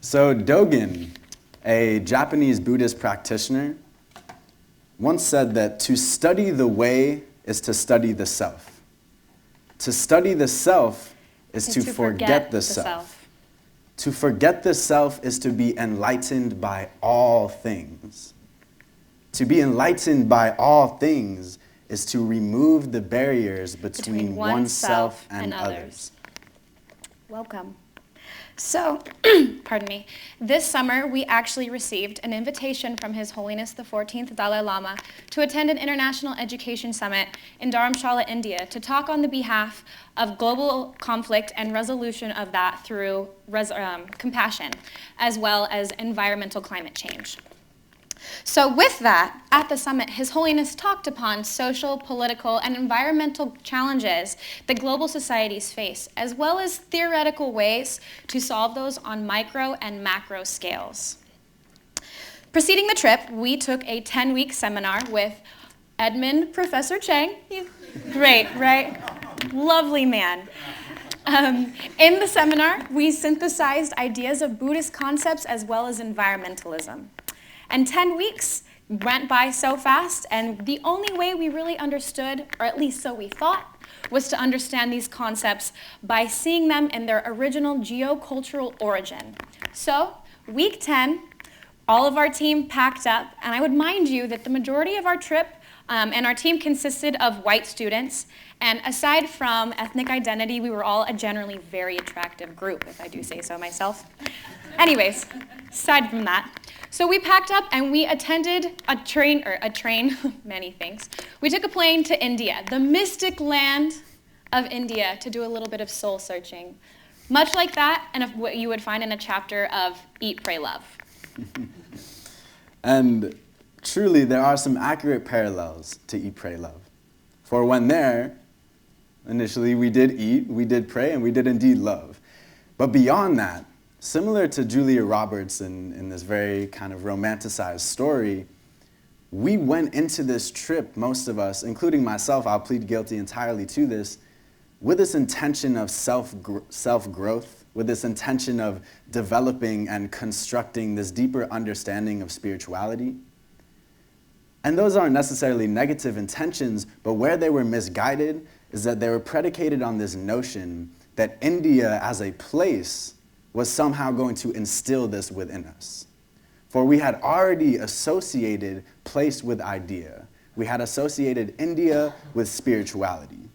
So Dogen, a Japanese Buddhist practitioner, once said that to study the way is to study the self. To study the self is to forget the self. To forget the self is to be enlightened by all things. To be enlightened by all things is to remove the barriers between oneself and others. Welcome. So, pardon me, this summer we actually received an invitation from His Holiness the 14th Dalai Lama to attend an international education summit in Dharamsala, India, to talk on the behalf of global conflict and resolution of that through compassion, as well as environmental climate change. So with that, at the summit, His Holiness talked upon social, political, and environmental challenges that global societies face, as well as theoretical ways to solve those on micro and macro scales. Preceding the trip, we took a 10-week seminar with Edmund Professor Chang. Great, right? Lovely man. In the seminar, we synthesized ideas of Buddhist concepts as well as environmentalism. And 10 weeks went by so fast, and the only way we really understood, or at least so we thought, was to understand these concepts by seeing them in their original geocultural origin. So, week 10, all of our team packed up, and I would mind you that the majority of our trip and our team consisted of white students, and aside from ethnic identity, we were all a generally very attractive group, if I do say so myself. Anyways, aside from that, so we packed up and we attended a train, many things. We took a plane to India, the mystic land of India, to do a little bit of soul searching. Much like that, and what you would find in a chapter of Eat, Pray, Love. And truly, there are some accurate parallels to Eat, Pray, Love. For when there, initially we did eat, we did pray, and we did indeed love. But beyond that, similar to Julia Roberts in this very kind of romanticized story, we went into this trip, most of us, including myself, I'll plead guilty entirely to this, with this intention of self-growth, with this intention of developing and constructing this deeper understanding of spirituality. And those aren't necessarily negative intentions, but where they were misguided is that they were predicated on this notion that India as a place was somehow going to instill this within us. For we had already associated place with idea. We had associated India with spirituality.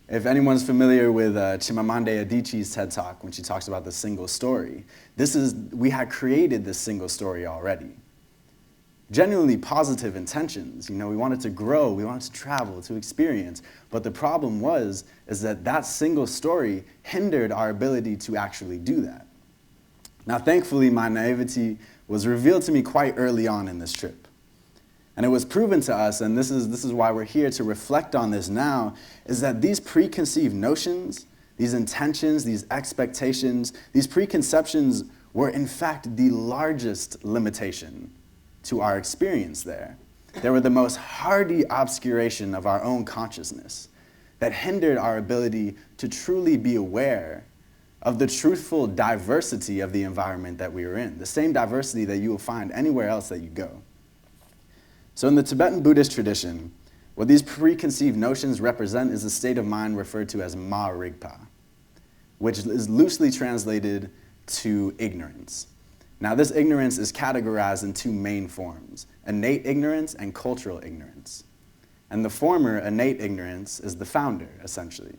If anyone's familiar with Chimamanda Adichie's TED Talk, when she talks about the single story, we had created this single story already. Genuinely positive intentions. We wanted to grow, we wanted to travel, to experience. But the problem is that single story hindered our ability to actually do that. Now, thankfully, my naivety was revealed to me quite early on in this trip. And it was proven to us, and this is why we're here to reflect on this now, is that these preconceived notions, these intentions, these expectations, these preconceptions were in fact the largest limitation to our experience there. They were the most hardy obscuration of our own consciousness that hindered our ability to truly be aware of the truthful diversity of the environment that we were in, the same diversity that you will find anywhere else that you go. So in the Tibetan Buddhist tradition, what these preconceived notions represent is a state of mind referred to as ma rigpa, which is loosely translated to ignorance. Now, this ignorance is categorized in two main forms, innate ignorance and cultural ignorance. And the former, innate ignorance, is the founder, essentially.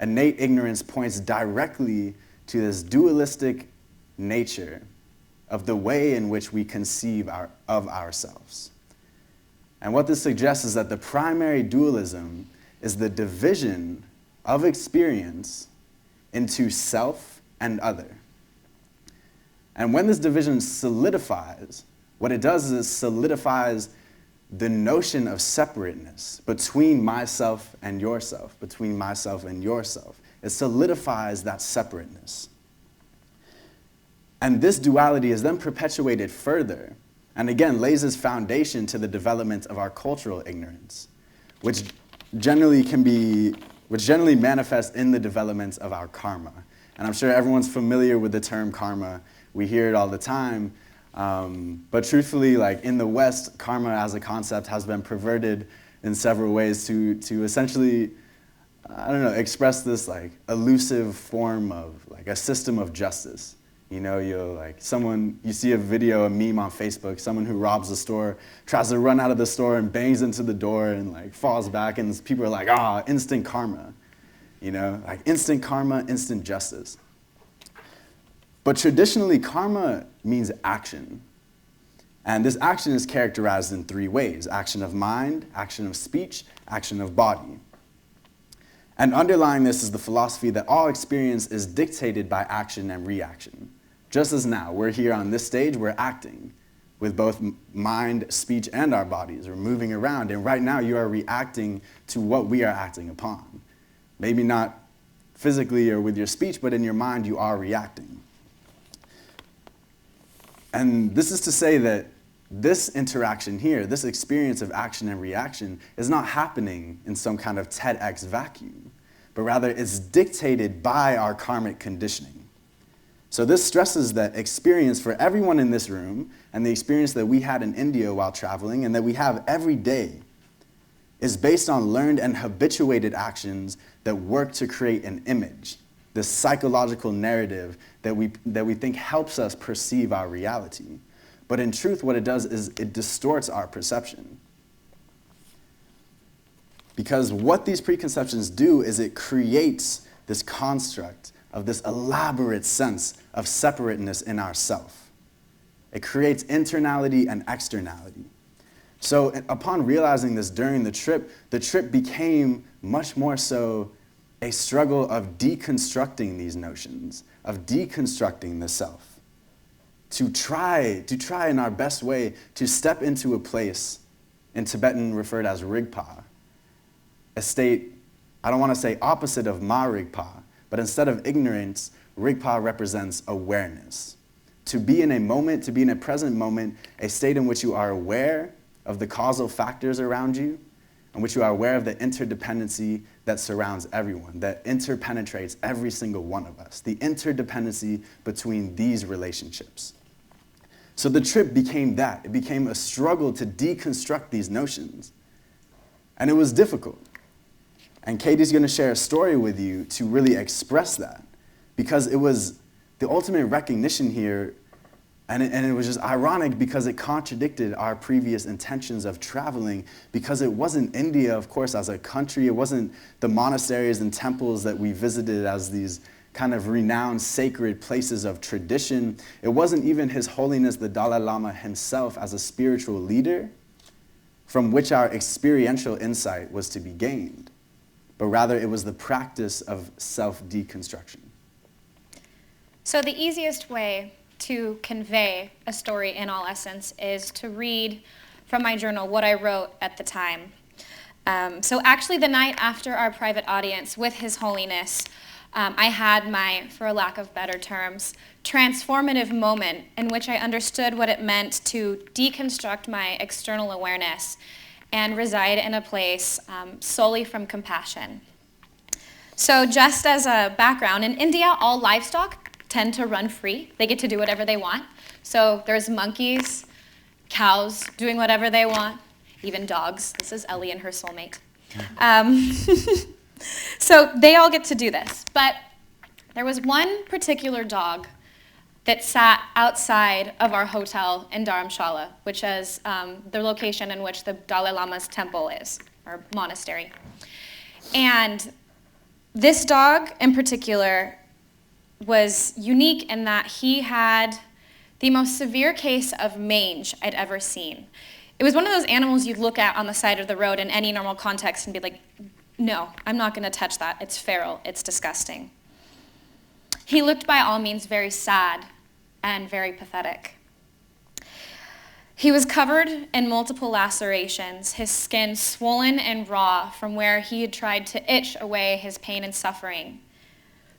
Innate ignorance points directly to this dualistic nature of the way in which we conceive of ourselves. And what this suggests is that the primary dualism is the division of experience into self and other. And when this division solidifies, what it does is it solidifies the notion of separateness between myself and yourself, between myself and yourself. It solidifies that separateness. And this duality is then perpetuated further, and again lays its foundation to the development of our cultural ignorance, which generally manifests in the development of our karma. And I'm sure everyone's familiar with the term karma. We hear it all the time. But truthfully, like in the West, karma as a concept has been perverted in several ways to essentially, I don't know, express this like elusive form of like a system of justice. You know, you see a video, a meme on Facebook, someone who robs a store, tries to run out of the store and bangs into the door and like falls back, and people are like, instant karma. You know, like instant karma, instant justice. But traditionally, karma means action. And this action is characterized in 3 ways: action of mind, action of speech, action of body. And underlying this is the philosophy that all experience is dictated by action and reaction. Just as now, we're here on this stage, we're acting with both mind, speech, and our bodies. We're moving around, and right now you are reacting to what we are acting upon. Maybe not physically or with your speech, but in your mind you are reacting. And this is to say that this interaction here, this experience of action and reaction, is not happening in some kind of TEDx vacuum, but rather it's dictated by our karmic conditioning. So this stresses that experience for everyone in this room, and the experience that we had in India while traveling, and that we have every day, is based on learned and habituated actions that work to create an image, this psychological narrative that we think helps us perceive our reality. But in truth, what it does is it distorts our perception. Because what these preconceptions do is it creates this construct of this elaborate sense of separateness in ourself. It creates internality and externality. So upon realizing this during the trip became much more so a struggle of deconstructing these notions, of deconstructing the self. To try in our best way to step into a place, in Tibetan referred as rigpa, a state, I don't want to say opposite of ma rigpa, but instead of ignorance, rigpa represents awareness. To be in a moment, to be in a present moment, a state in which you are aware of the causal factors around you, in which you are aware of the interdependency that surrounds everyone, that interpenetrates every single one of us, the interdependency between these relationships. So the trip became that. It became a struggle to deconstruct these notions. And it was difficult. And Kadie's going to share a story with you to really express that, because it was the ultimate recognition here, and it was just ironic because it contradicted our previous intentions of traveling, because it wasn't India, of course, as a country. It wasn't the monasteries and temples that we visited as these kind of renowned sacred places of tradition. It wasn't even His Holiness the Dalai Lama himself as a spiritual leader from which our experiential insight was to be gained, but rather it was the practice of self-deconstruction. So the easiest way to convey a story in all essence is to read from my journal what I wrote at the time. So actually the night after our private audience with His Holiness, I had my, for a lack of better terms, transformative moment in which I understood what it meant to deconstruct my external awareness and reside in a place solely from compassion. So just as a background, in India, all livestock tend to run free. They get to do whatever they want. So there's monkeys, cows doing whatever they want, even dogs. This is Ellie and her soulmate. So they all get to do this. But there was one particular dog that sat outside of our hotel in Dharamsala, which is the location in which the Dalai Lama's temple is, or monastery. And this dog in particular was unique in that he had the most severe case of mange I'd ever seen. It was one of those animals you'd look at on the side of the road in any normal context and be like, no, I'm not going to touch that. It's feral. It's disgusting. He looked by all means very sad and very pathetic. He was covered in multiple lacerations, his skin swollen and raw from where he had tried to itch away his pain and suffering.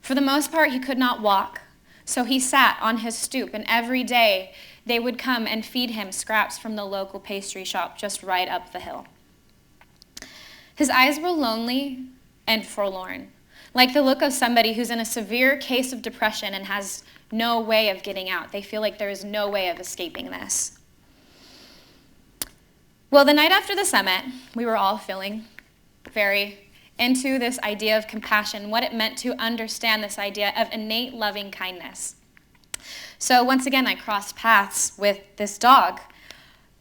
For the most part, he could not walk, so he sat on his stoop, and every day they would come and feed him scraps from the local pastry shop just right up the hill. His eyes were lonely and forlorn, like the look of somebody who's in a severe case of depression and has no way of getting out. They feel like there is no way of escaping this. Well, the night after the summit, we were all feeling very into this idea of compassion, what it meant to understand this idea of innate loving kindness. So once again, I crossed paths with this dog,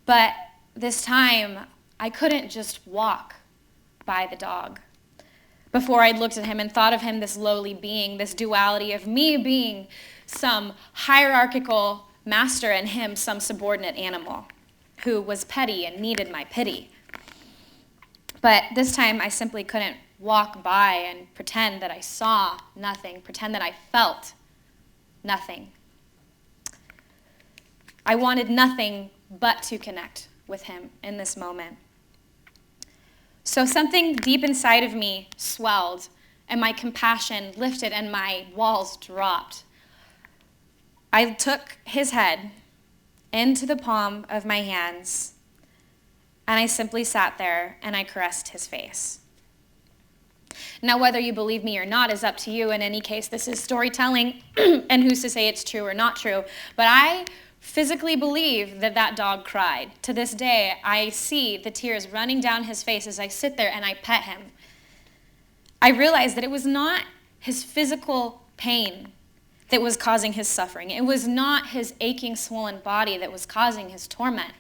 but this time I couldn't just walk by the dog. Before I'd looked at him and thought of him this lowly being, this duality of me being some hierarchical master and him some subordinate animal who was petty and needed my pity. But this time I simply couldn't walk by and pretend that I saw nothing, pretend that I felt nothing. I wanted nothing but to connect with him in this moment. So something deep inside of me swelled, and my compassion lifted, and my walls dropped. I took his head into the palm of my hands, and I simply sat there, and I caressed his face. Now, whether you believe me or not is up to you. In any case, this is storytelling, and who's to say it's true or not true. But I physically believe that that dog cried. To this day, I see the tears running down his face as I sit there and I pet him. I realized that it was not his physical pain that was causing his suffering. It was not his aching, swollen body that was causing his torment.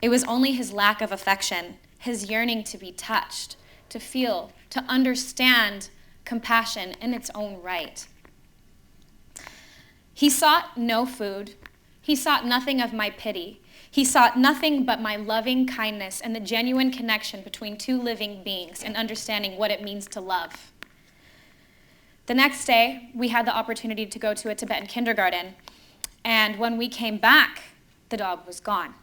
It was only his lack of affection, his yearning to be touched, to feel, to understand compassion in its own right. He sought no food. He sought nothing of my pity. He sought nothing but my loving kindness and the genuine connection between two living beings and understanding what it means to love. The next day, we had the opportunity to go to a Tibetan kindergarten, and when we came back, the dog was gone.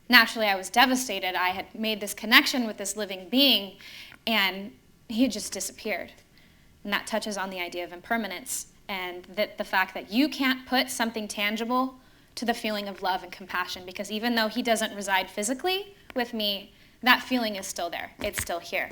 Naturally, I was devastated. I had made this connection with this living being, and he had just disappeared. And that touches on the idea of impermanence, and that the fact that you can't put something tangible to the feeling of love and compassion, because even though he doesn't reside physically with me, that feeling is still there. It's still here.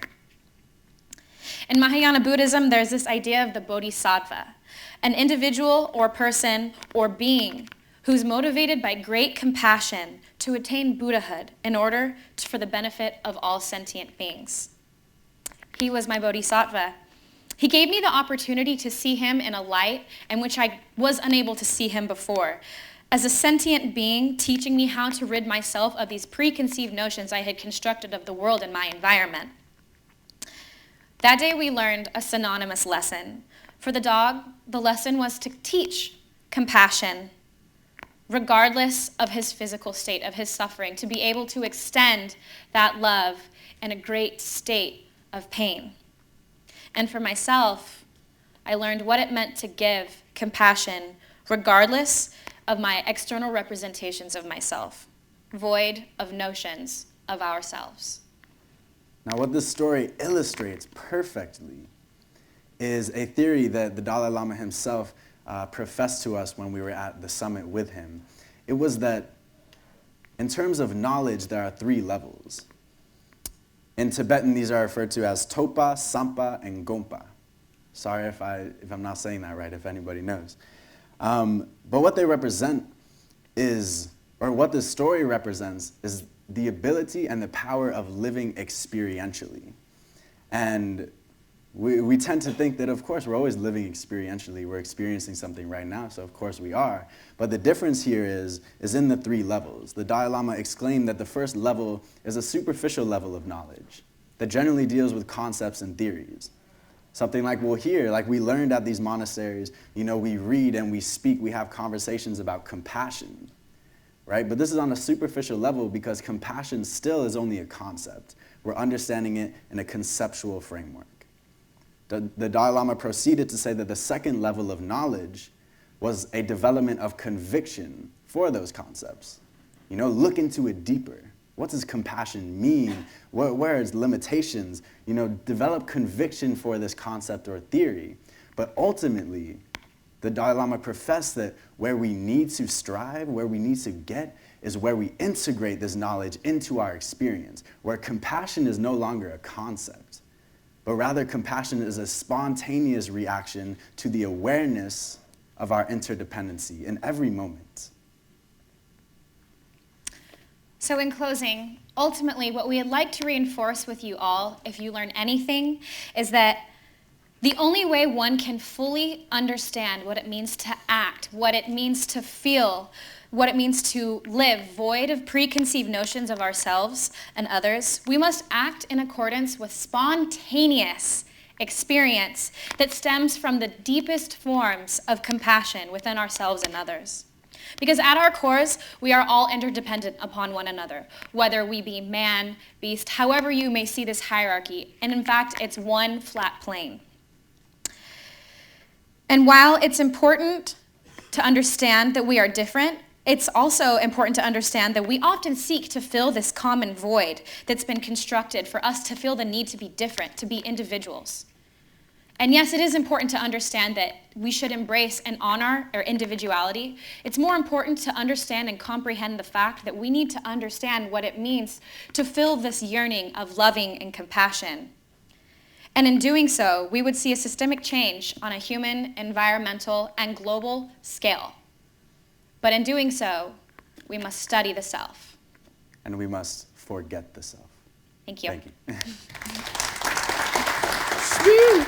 In Mahayana Buddhism, there's this idea of the Bodhisattva, an individual or person or being who's motivated by great compassion to attain Buddhahood in order for the benefit of all sentient beings. He was my Bodhisattva. He gave me the opportunity to see him in a light in which I was unable to see him before, as a sentient being teaching me how to rid myself of these preconceived notions I had constructed of the world and my environment. That day we learned a synonymous lesson. For the dog, the lesson was to teach compassion, regardless of his physical state, of his suffering, to be able to extend that love in a great state of pain. And for myself, I learned what it meant to give compassion regardless of my external representations of myself, void of notions of ourselves. Now, what this story illustrates perfectly is a theory that the Dalai Lama himself professed to us when we were at the summit with him. It was that in terms of knowledge, there are 3 levels. In Tibetan, these are referred to as Topa, Sampa, and Gompa. Sorry if I'm not saying that right, if anybody knows. But what they represent is, or what this story represents, is the ability and the power of living experientially. And we tend to think that, of course, we're always living experientially. We're experiencing something right now, so of course we are. But the difference here is in the 3 levels. The Dalai Lama exclaimed that the first level is a superficial level of knowledge that generally deals with concepts and theories. Something like we'll hear, like we learned at these monasteries, we read and we speak, we have conversations about compassion, right? But this is on a superficial level because compassion still is only a concept. We're understanding it in a conceptual framework. The Dalai Lama proceeded to say that the second level of knowledge was a development of conviction for those concepts. Look into it deeper. What does compassion mean? Where are its limitations? Develop conviction for this concept or theory. But ultimately, the Dalai Lama professed that where we need to strive, where we need to get, is where we integrate this knowledge into our experience, where compassion is no longer a concept, but rather compassion is a spontaneous reaction to the awareness of our interdependency in every moment. So in closing, ultimately what we would like to reinforce with you all, if you learn anything, is that the only way one can fully understand what it means to act, what it means to feel, what it means to live void of preconceived notions of ourselves and others, we must act in accordance with spontaneous experience that stems from the deepest forms of compassion within ourselves and others. Because at our cores, we are all interdependent upon one another, whether we be man, beast, however you may see this hierarchy. And in fact, it's one flat plane. And while it's important to understand that we are different, it's also important to understand that we often seek to fill this common void that's been constructed for us to feel the need to be different, to be individuals. And yes, it is important to understand that we should embrace and honor our individuality. It's more important to understand and comprehend the fact that we need to understand what it means to feel this yearning of loving and compassion. And in doing so, we would see a systemic change on a human, environmental, and global scale. But in doing so, we must study the self. And we must forget the self. Thank you. Thank you.